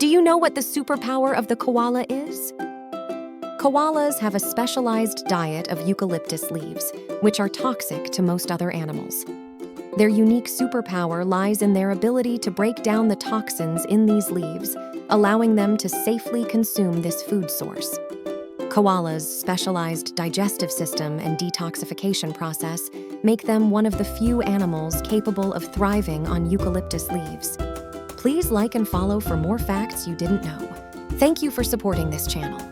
Do you know what the superpower of the koala is? Koalas have a specialized diet of eucalyptus leaves, which are toxic to most other animals. Their unique superpower lies in their ability to break down the toxins in these leaves, allowing them to safely consume this food source. Koalas' specialized digestive system and detoxification process make them one of the few animals capable of thriving on eucalyptus leaves. Please like and follow for more facts you didn't know. Thank you for supporting this channel.